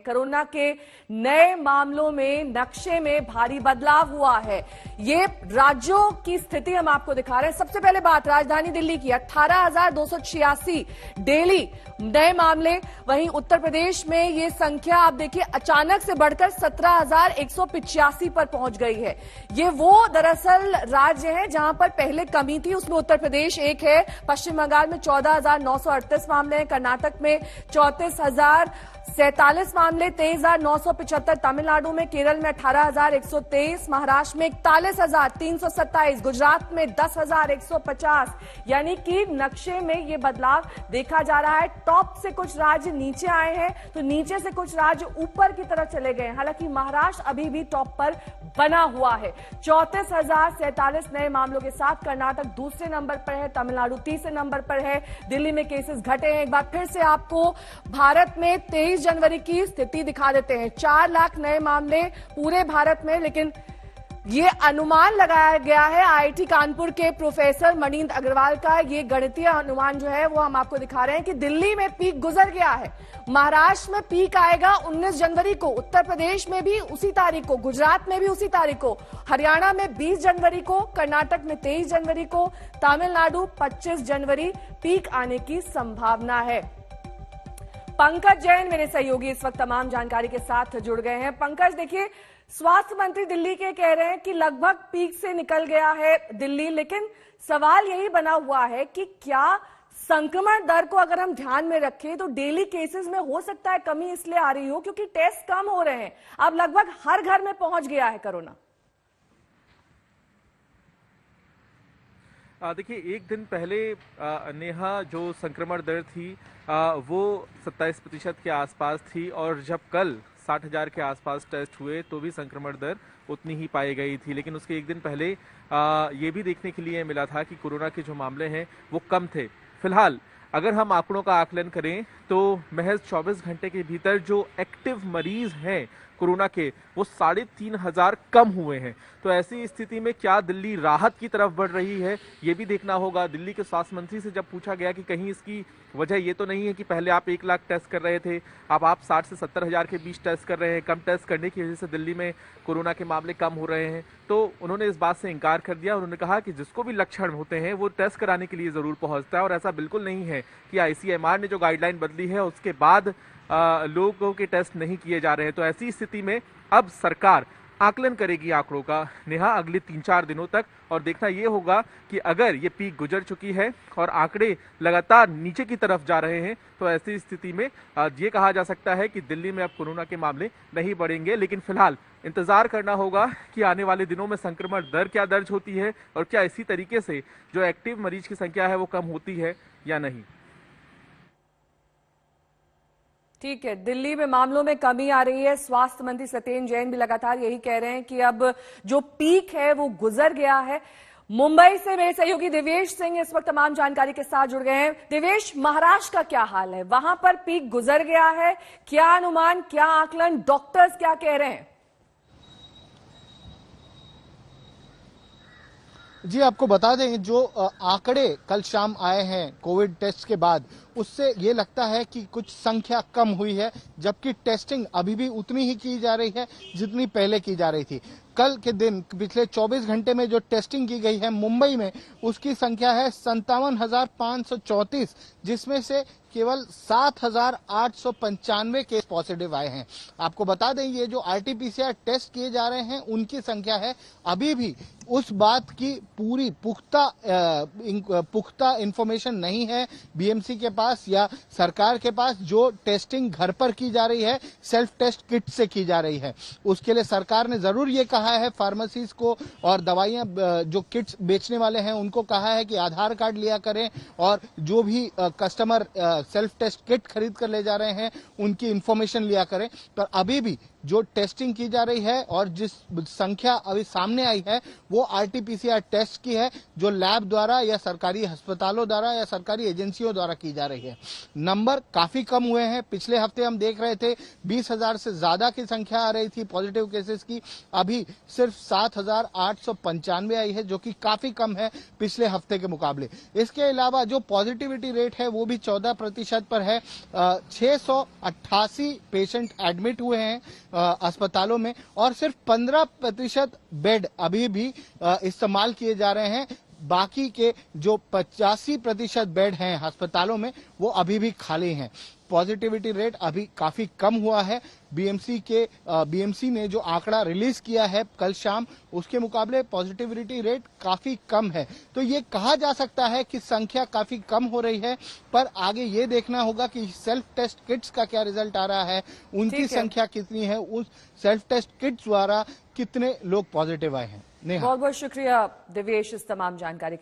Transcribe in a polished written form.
Corona के नए मामलों में नक्शे में भारी बदलाव हुआ है। ये राज्यों की स्थिति हम आपको दिखा रहे हैं। सबसे पहले बात राजधानी दिल्ली की, 18,286 डेली नए मामले। वहीं उत्तर प्रदेश में ये संख्या आप देखिए अचानक से बढ़कर 17,185 पर पहुंच गई है। ये वो दरअसल राज्य है जहां पर पहले कमी थी, उसमें उत्तर प्रदेश एक है। पश्चिम बंगाल में 14,938 मामले हैं, कर्नाटक में 34,047 मामले, 23,975 तमिलनाडु में, केरल में 18,123, महाराष्ट्र में 41,327, गुजरात में 10,150। यानी कि नक्शे में ये बदलाव देखा जा रहा है। टॉप से कुछ राज्य नीचे आए हैं तो नीचे से कुछ राज्य ऊपर की तरफ चले गए। हालांकि महाराष्ट्र अभी भी टॉप पर बना हुआ है 34,047 नए मामलों के साथ। कर्नाटक दूसरे नंबर पर है, तमिलनाडु तीसरे नंबर पर है, दिल्ली में केसेस घटे हैं। एक बार फिर से आपको भारत में 23 जनवरी की स्थिति दिखा देते हैं। 4 लाख नए मामले पूरे भारत में, लेकिन ये अनुमान लगाया गया है आईआईटी कानपुर के प्रोफेसर मनींद्र अग्रवाल का। ये गणितीय अनुमान जो है वो हम आपको दिखा रहे हैं कि दिल्ली में पीक गुजर गया है, महाराष्ट्र में पीक आएगा 19 जनवरी को, उत्तर प्रदेश में भी उसी तारीख को, गुजरात में भी उसी तारीख को, हरियाणा में 20 जनवरी को, कर्नाटक में 23 जनवरी को, तमिलनाडु 25 जनवरी पीक आने की संभावना है। पंकज जैन मेरे सहयोगी इस वक्त तमाम जानकारी के साथ जुड़ गए हैं। पंकज, देखिए स्वास्थ्य मंत्री दिल्ली के कह रहे हैं कि लगभग पीक से निकल गया है दिल्ली, लेकिन सवाल यही बना हुआ है कि क्या संक्रमण दर को अगर हम ध्यान में रखें तो डेली केसेस में हो सकता है कमी इसलिए आ रही हो क्योंकि टेस्ट कम हो रहे हैं। अब लगभग हर घर में पहुंच गया है कोरोना। देखिए, एक दिन पहले नेहा जो संक्रमण दर थी वो 27% के आसपास थी, और जब कल 60,000 के आसपास टेस्ट हुए तो भी संक्रमण दर उतनी ही पाई गई थी। लेकिन उसके एक दिन पहले ये भी देखने के लिए मिला था कि कोरोना के जो मामले हैं वो कम थे। फिलहाल अगर हम आंकड़ों का आकलन करें तो महज 24 घंटे के भीतर जो एक्टिव मरीज हैं कोरोना के वो 3,500 कम हुए हैं। तो ऐसी स्थिति में क्या दिल्ली राहत की तरफ बढ़ रही है, ये भी देखना होगा। दिल्ली के स्वास्थ्य मंत्री से जब पूछा गया कि कहीं इसकी वजह ये तो नहीं है कि पहले आप 1 लाख टेस्ट कर रहे थे, अब आप 60 से 70,000 के बीच टेस्ट कर रहे हैं, कम टेस्ट करने की वजह से दिल्ली में कोरोना के मामले कम हो रहे हैं, तो उन्होंने इस बात से इनकार कर दिया। उन्होंने कहा कि जिसको भी लक्षण होते हैं वो टेस्ट कराने के लिए जरूर पहुंचता है, और ऐसा बिल्कुल नहीं है कि आईसीएमआर ने जो गाइडलाइन बदली है उसके बाद लोगों के टेस्ट नहीं किए जा रहे हैं। तो ऐसी स्थिति में अब सरकार आकलन करेगी आंकड़ों का नेहा अगले 3-4 दिनों तक, और देखना यह होगा कि अगर ये पीक गुजर चुकी है और आंकड़े लगातार नीचे की तरफ जा रहे हैं तो ऐसी स्थिति में ये कहा जा सकता है कि दिल्ली में अब कोरोना के मामले नहीं बढ़ेंगे। लेकिन फिलहाल इंतजार करना होगा कि आने वाले दिनों में संक्रमण दर क्या दर्ज होती है और क्या इसी तरीके से जो एक्टिव मरीज की संख्या है वो कम होती है या नहीं। ठीक है, दिल्ली में मामलों में कमी आ रही है। स्वास्थ्य मंत्री सत्येंद्र जैन भी लगातार यही कह रहे हैं कि अब जो पीक है वो गुजर गया है। मुंबई से मेरे सहयोगी दिवेश सिंह इस वक्त तमाम जानकारी के साथ जुड़ गए हैं। दिवेश, महाराष्ट्र का क्या हाल है? वहां पर पीक गुजर गया है, क्या अनुमान, क्या आकलन, डॉक्टर्स क्या कह रहे हैं? जी, आपको बता दें जो आंकड़े कल शाम आए हैं कोविड टेस्ट के बाद, उससे ये लगता है कि कुछ संख्या कम हुई है, जबकि टेस्टिंग अभी भी उतनी ही की जा रही है जितनी पहले की जा रही थी। कल के दिन पिछले 24 घंटे में जो टेस्टिंग की गई है मुंबई में, उसकी संख्या है 57,534, जिसमें से केवल 7,895 केस पॉजिटिव आए हैं। आपको बता दें ये जो आरटीपीसीआर टेस्ट किए जा रहे हैं उनकी संख्या है अभी भी उस बात की पूरी पुख्ता इंफॉर्मेशन नहीं है बीएमसी के पास या सरकार के पास। जो टेस्टिंग घर पर की जा रही है सेल्फ टेस्ट किट से की जा रही है, उसके लिए सरकार ने जरूर ये कहा है फार्मेसीज को और दवाइयां जो किट्स बेचने वाले हैं उनको कहा है कि आधार कार्ड लिया करें, और जो भी कस्टमर सेल्फ टेस्ट किट खरीद कर ले जा रहे हैं उनकी इंफॉर्मेशन लिया करें। पर अभी भी जो टेस्टिंग की जा रही है और जिस संख्या अभी सामने आई है वो आरटीपीसीआर टेस्ट की है, जो लैब द्वारा या सरकारी अस्पतालों द्वारा या सरकारी एजेंसियों द्वारा की जा रही है। नंबर काफी कम हुए हैं। पिछले हफ्ते हम देख रहे थे 20,000 से ज्यादा की संख्या आ रही थी पॉजिटिव केसेस की, अभी सिर्फ 7,895 आई है, जो कि काफी कम है पिछले हफ्ते के मुकाबले। इसके अलावा जो पॉजिटिविटी रेट है वो भी 14% पर है। 688 पेशेंट एडमिट हुए हैं अस्पतालों में और सिर्फ 15% बेड अभी भी इस्तेमाल किए जा रहे हैं। बाकी के जो 85% बेड हैं अस्पतालों में वो अभी भी खाली हैं। पॉजिटिविटी रेट अभी काफी कम हुआ है। बीएमसी ने जो आंकड़ा रिलीज किया है कल शाम, उसके मुकाबले पॉजिटिविटी रेट काफी कम है। तो ये कहा जा सकता है कि संख्या काफी कम हो रही है, पर आगे ये देखना होगा कि सेल्फ टेस्ट किट्स का क्या रिजल्ट आ रहा है, उनकी संख्या कितनी है, उस सेल्फ टेस्ट किट्स द्वारा कितने लोग पॉजिटिव आए हैं। बहुत बहुत शुक्रिया दिवेश इस तमाम जानकारी के लिए।